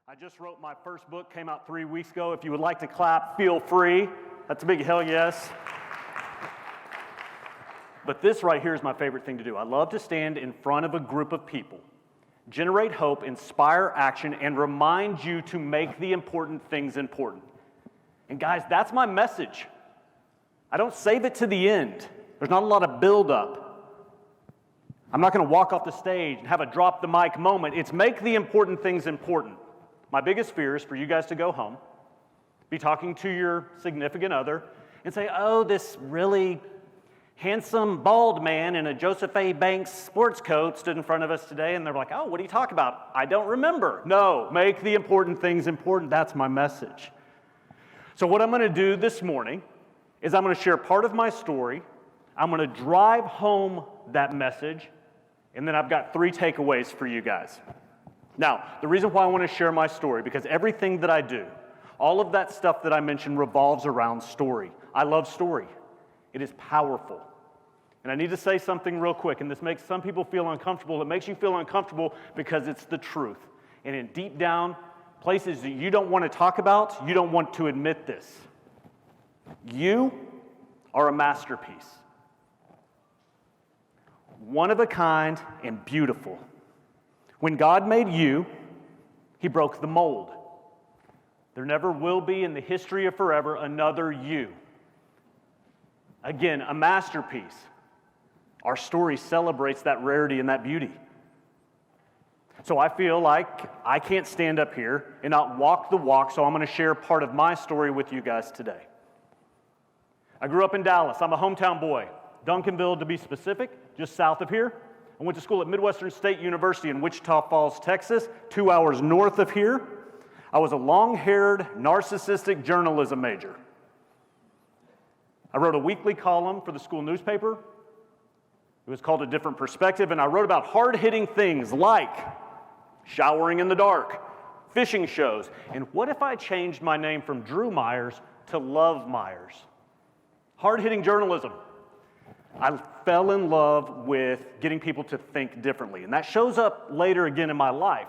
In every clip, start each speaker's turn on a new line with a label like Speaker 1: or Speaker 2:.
Speaker 1: I just wrote my first book, came out 3 weeks ago. If you would like to clap, feel free. That's a big hell yes. But this right here is my favorite thing to do. I love to stand in front of a group of people, generate hope, inspire action, and remind you to make the important things important. And guys, that's my message. I don't save it to the end. There's not a lot of build-up. I'm not going to walk off the stage and have a drop the mic moment. It's make the important things important. My biggest fear is for you guys to go home, be talking to your significant other, and say, oh, this really handsome, bald man in a Joseph A. Banks sports coat stood in front of us today, and they're like, oh, what do you talk about? I don't remember. No, make the important things important. That's my message. So what I'm going to do this morning is I'm going to share part of my story. I'm going to drive home that message, and then I've got 3 takeaways for you guys. Now, the reason why I want to share my story, because everything that I do, all of that stuff that I mentioned revolves around story. I love story. It is powerful. And I need to say something real quick, and this makes some people feel uncomfortable. It makes you feel uncomfortable because it's the truth. And in deep down, places that you don't want to talk about, you don't want to admit this. You are a masterpiece. One of a kind and beautiful. When God made you, He broke the mold. There never will be in the history of forever another you. Again, a masterpiece. Our story celebrates that rarity and that beauty. So I feel like I can't stand up here and not walk the walk, so I'm going to share part of my story with you guys today. I grew up in Dallas. I'm a hometown boy. Duncanville, to be specific, just south of here. I went to school at Midwestern State University in Wichita Falls, Texas, 2 hours north of here. I was a long-haired, narcissistic journalism major. I wrote a weekly column for the school newspaper. It was called A Different Perspective, and I wrote about hard-hitting things like showering in the dark, fishing shows, and what if I changed my name from Drew Myers to Love Myers? Hard-hitting journalism. I fell in love with getting people to think differently, and that shows up later again in my life.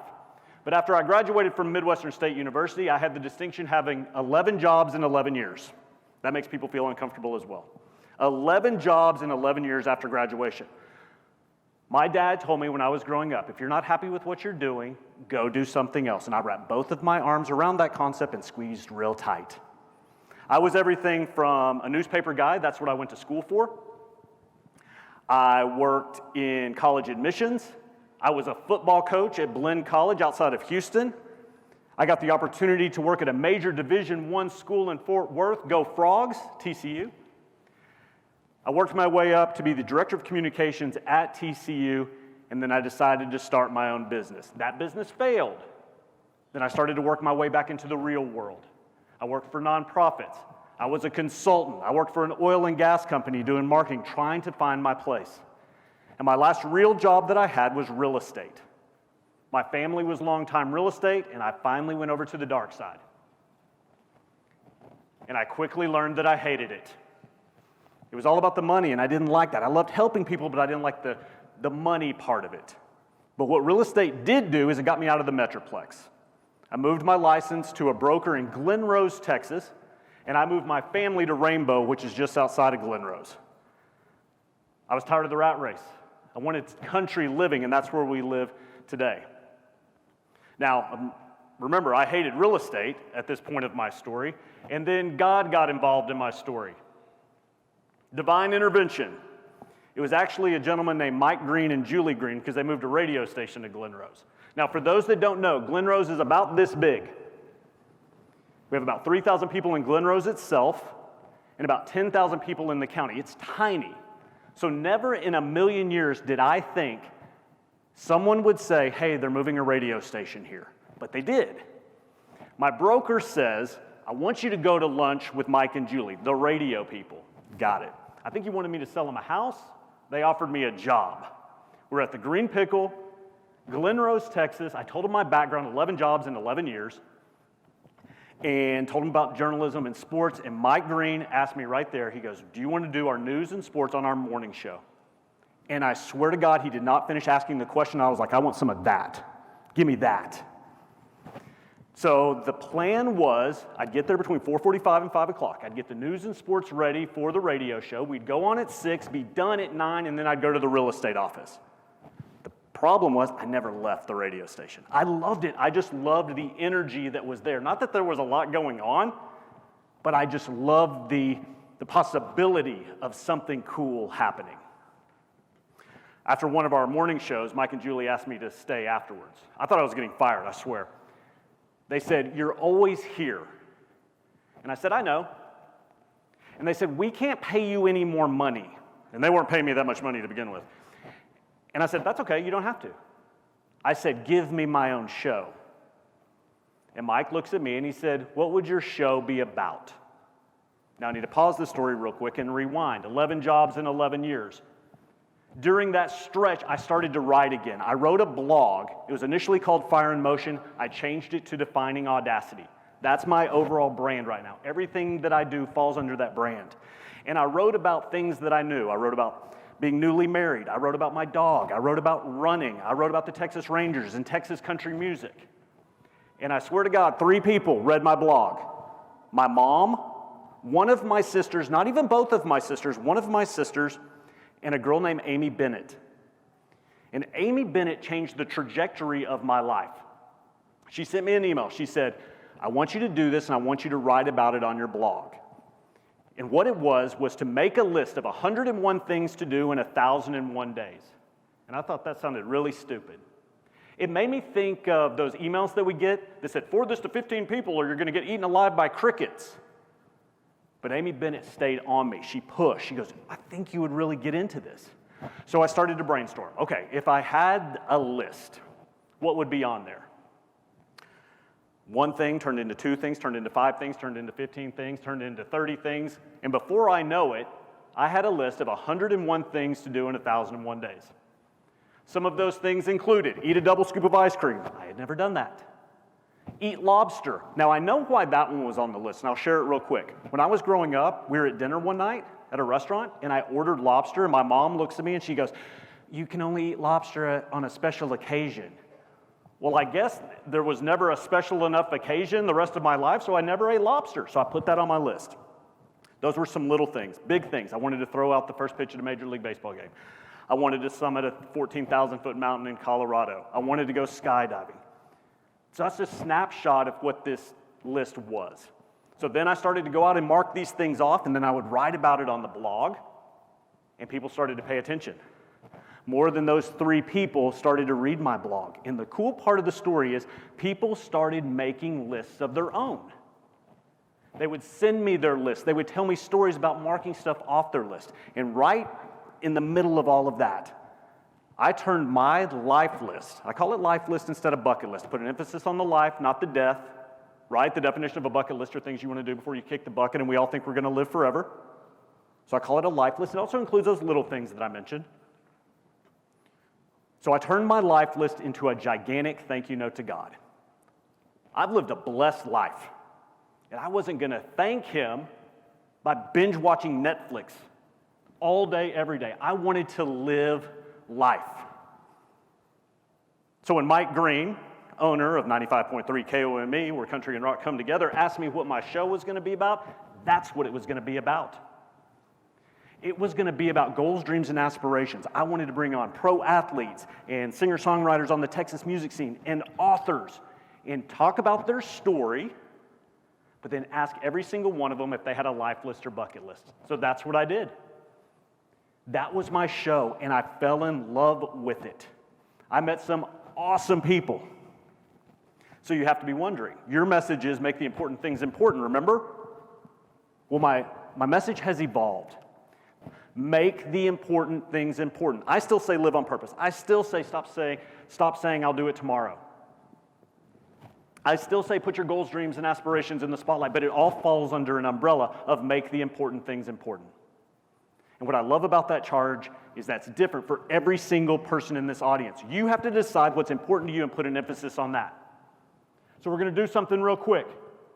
Speaker 1: But after I graduated from Midwestern State University, I had the distinction of having 11 jobs in 11 years. That makes people feel uncomfortable as well. 11 jobs in 11 years after graduation. My dad told me when I was growing up, if you're not happy with what you're doing, go do something else. And I wrapped both of my arms around that concept and squeezed real tight. I was everything from a newspaper guy, that's what I went to school for. I worked in college admissions. I was a football coach at Blinn College outside of Houston. I got the opportunity to work at a major Division I school in Fort Worth, Go Frogs, TCU. I worked my way up to be the director of communications at TCU, and then I decided to start my own business. That business failed. Then I started to work my way back into the real world. I worked for nonprofits. I was a consultant. I worked for an oil and gas company doing marketing, trying to find my place. And my last real job that I had was real estate. My family was longtime real estate, and I finally went over to the dark side. And I quickly learned that I hated it. It was all about the money, and I didn't like that. I loved helping people, but I didn't like the money part of it. But what real estate did do is it got me out of the Metroplex. I moved my license to a broker in Glen Rose, Texas, and I moved my family to Rainbow, which is just outside of Glen Rose. I was tired of the rat race. I wanted country living, and that's where we live today. Now, remember, I hated real estate at this point of my story, and then God got involved in my story. Divine intervention. It was actually a gentleman named Mike Greene and Julie Greene because they moved a radio station to Glen Rose. Now, for those that don't know, Glen Rose is about this big. We have about 3,000 people in Glen Rose itself and about 10,000 people in the county. It's tiny. So never in a million years did I think someone would say, hey, they're moving a radio station here. But they did. My broker says, I want you to go to lunch with Mike and Julie, the radio people. Got it. I think he wanted me to sell them a house. They offered me a job. We're at the Green Pickle, Glen Rose, Texas. I told them my background, 11 jobs in 11 years, and told them about journalism and sports. And Mike Greene asked me right there, he goes, do you want to do our news and sports on our morning show? And I swear to God, he did not finish asking the question. I was like, I want some of that. Give me that. So the plan was I'd get there between 4:45 and 5 o'clock. I'd get the news and sports ready for the radio show. We'd go on at 6, be done at 9, and then I'd go to the real estate office. The problem was I never left the radio station. I loved it. I just loved the energy that was there. Not that there was a lot going on, but I just loved the possibility of something cool happening. After one of our morning shows, Mike and Julie asked me to stay afterwards. I thought I was getting fired, I swear. They said, "You're always here." And I said, "I know." And they said, "We can't pay you any more money." And they weren't paying me that much money to begin with. And I said, "That's okay, you don't have to." I said, "Give me my own show." And Mike looks at me and he said, "What would your show be about?" Now I need to pause the story real quick and rewind. 11 jobs in 11 years. During that stretch, I started to write again. I wrote a blog. It was initially called Fire in Motion. I changed it to Defining Audacity. That's my overall brand right now. Everything that I do falls under that brand. And I wrote about things that I knew. I wrote about being newly married. I wrote about my dog. I wrote about running. I wrote about the Texas Rangers and Texas country music. And I swear to God, 3 people read my blog. My mom, one of my sisters, not even both of my sisters, one of my sisters, and a girl named Amy Bennett. And Amy Bennett changed the trajectory of my life. She sent me an email. She said, "I want you to do this and I want you to write about it on your blog." And what it was to make a list of 101 things to do in 1,001 days. And I thought that sounded really stupid. It made me think of those emails that we get that said, "Forward this to 15 people or you're going to get eaten alive by crickets." But Amy Bennett stayed on me. She pushed. She goes, "I think you would really get into this." So I started to brainstorm. Okay, if I had a list, what would be on there? One thing turned into 2 things, turned into 5 things, turned into 15 things, turned into 30 things. And before I know it, I had a list of 101 things to do in 1,001 days. Some of those things included eat a double scoop of ice cream. I had never done that. Eat lobster. Now, I know why that one was on the list, and I'll share it real quick. When I was growing up, we were at dinner one night at a restaurant, and I ordered lobster, and my mom looks at me, and she goes, "You can only eat lobster on a special occasion." Well, I guess there was never a special enough occasion the rest of my life, so I never ate lobster, so I put that on my list. Those were some little things. Big things. I wanted to throw out the first pitch at a Major League Baseball game. I wanted to summit a 14,000-foot mountain in Colorado. I wanted to go skydiving. So that's a snapshot of what this list was. So then I started to go out and mark these things off, and then I would write about it on the blog, and people started to pay attention. More than those 3 people started to read my blog. And the cool part of the story is people started making lists of their own. They would send me their list. They would tell me stories about marking stuff off their list. And right in the middle of all of that, I turned my life list, I call it life list instead of bucket list. Put an emphasis on the life, not the death, right? The definition of a bucket list are things you want to do before you kick the bucket, and we all think we're going to live forever. So I call it a life list. It also includes those little things that I mentioned. So I turned my life list into a gigantic thank you note to God. I've lived a blessed life, and I wasn't going to thank Him by binge watching Netflix all day, every day. I wanted to live life. So when Mike Greene, owner of 95.3 KOME, where country and rock come together, asked me what my show was going to be about, that's what it was going to be about. It was going to be about goals, dreams, and aspirations. I wanted to bring on pro athletes and singer-songwriters on the Texas music scene and authors and talk about their story, but then ask every single one of them if they had a life list or bucket list. So that's what I did. That was my show, and I fell in love with it. I met some awesome people. So you have to be wondering, your messages make the important things important, remember? Well, my message has evolved. Make the important things important. I still say live on purpose. I still say stop saying I'll do it tomorrow. I still say put your goals, dreams, and aspirations in the spotlight, but it all falls under an umbrella of make the important things important. And what I love about that charge is that's different for every single person in this audience. You have to decide what's important to you and put an emphasis on that. So we're going to do something real quick.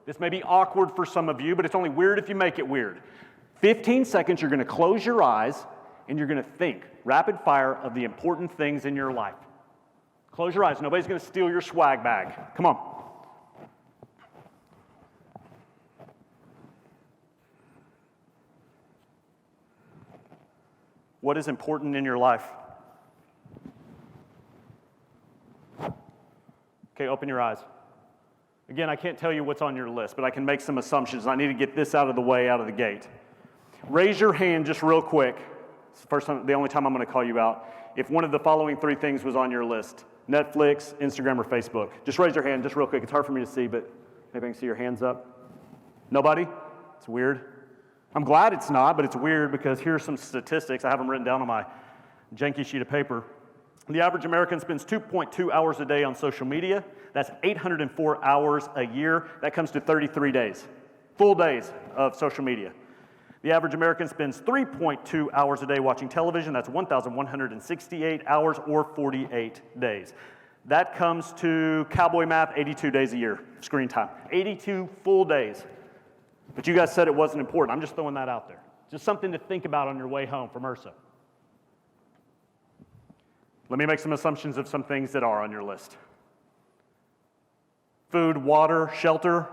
Speaker 1: This may be awkward for some of you, but it's only weird if you make it weird. 15 seconds, you're going to close your eyes, and you're going to think, rapid fire, of the important things in your life. Close your eyes. Nobody's going to steal your swag bag. Come on. What is important in your life? Okay, open your eyes. Again, I can't tell you what's on your list, but I can make some assumptions. I need to get this out of the way, out of the gate. Raise your hand just real quick. It's the only time I'm going to call you out. If one of the following 3 things was on your list: Netflix, Instagram, or Facebook. Just raise your hand just real quick. It's hard for me to see, but maybe I can see your hands up. Nobody? It's weird. I'm glad it's not, but it's weird because here's some statistics. I have them written down on my janky sheet of paper. The average American spends 2.2 hours a day on social media. That's 804 hours a year. That comes to 33 days, full days of social media. The average American spends 3.2 hours a day watching television. That's 1,168 hours or 48 days. That comes to cowboy math, 82 days a year, screen time. 82 full days. But you guys said it wasn't important. I'm just throwing that out there. Just something to think about on your way home from Ursa. Let me make some assumptions of some things that are on your list. Food, water, shelter.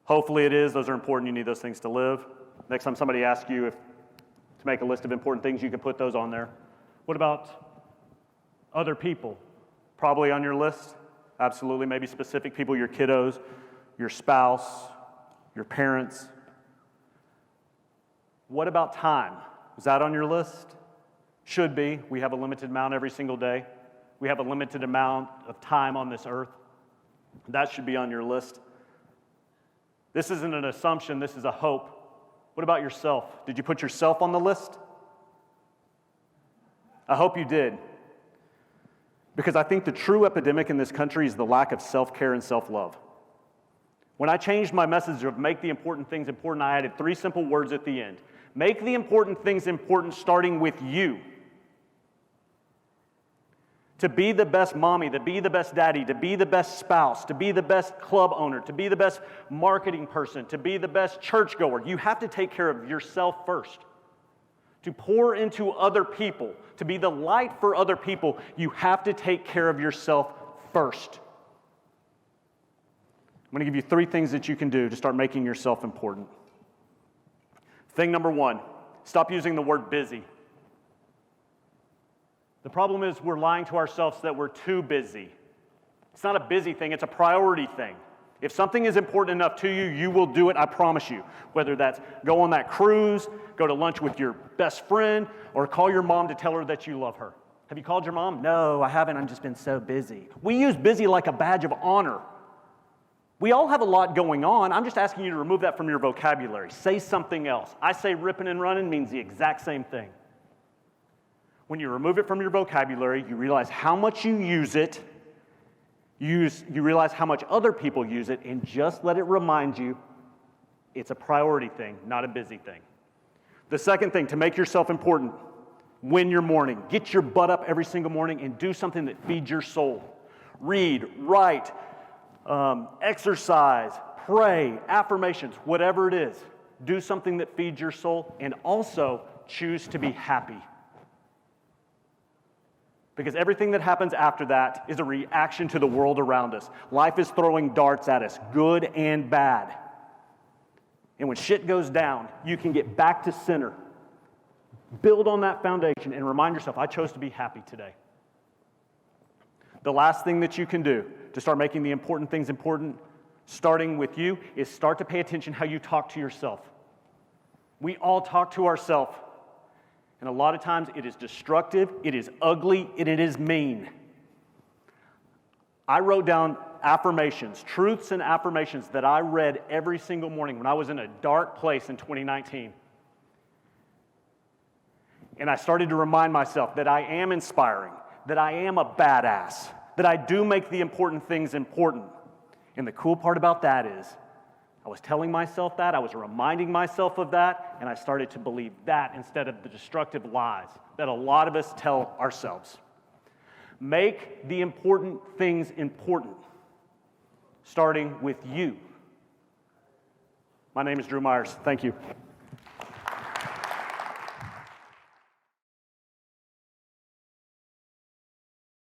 Speaker 1: Hopefully it is. Those are important. You need those things to live. Next time somebody asks you to make a list of important things, you can put those on there. What about other people? Probably on your list. Absolutely. Maybe specific people, your kiddos, your spouse, your parents. What about time? Is that on your list? Should be. We have a limited amount every single day. We have a limited amount of time on this earth. That should be on your list. This isn't an assumption, this is a hope. What about yourself? Did you put yourself on the list? I hope you did. Because I think the true epidemic in this country is the lack of self-care and self-love. When I changed my message of make the important things important, I added 3 simple words at the end. Make the important things important, starting with you. To be the best mommy, to be the best daddy, to be the best spouse, to be the best club owner, to be the best marketing person, to be the best churchgoer, you have to take care of yourself first. To pour into other people, to be the light for other people, you have to take care of yourself first. I'm going to give you 3 things that you can do to start making yourself important. Thing number 1, stop using the word busy. The problem is we're lying to ourselves that we're too busy. It's not a busy thing, it's a priority thing. If something is important enough to you, you will do it, I promise you. Whether that's go on that cruise, go to lunch with your best friend, or call your mom to tell her that you love her. Have you called your mom? No, I haven't, I've just been so busy. We use busy like a badge of honor. We all have a lot going on. I'm just asking you to remove that from your vocabulary. Say something else. I say ripping and running means the exact same thing. When you remove it from your vocabulary, you realize how much you use it, you realize how much other people use it, and just let it remind you it's a priority thing, not a busy thing. The second thing, to make yourself important, win your morning. Get your butt up every single morning and do something that feeds your soul. Read, write, exercise, pray, affirmations, whatever it is. Do something that feeds your soul, and also choose to be happy. Because everything that happens after that is a reaction to the world around us. Life is throwing darts at us, good and bad. And when shit goes down, you can get back to center. Build on that foundation and remind yourself, I chose to be happy today. The last thing that you can do to start making the important things important, starting with you, is start to pay attention how you talk to yourself. We all talk to ourselves. And a lot of times it is destructive, it is ugly, and it is mean. I wrote down affirmations, truths and affirmations that I read every single morning when I was in a dark place in 2019. And I started to remind myself that I am inspiring, that I am a badass, that I do make the important things important. And the cool part about that is, I was telling myself that, I was reminding myself of that, and I started to believe that instead of the destructive lies that a lot of us tell ourselves. Make the important things important, starting with you. My name is Drew Myers. Thank you.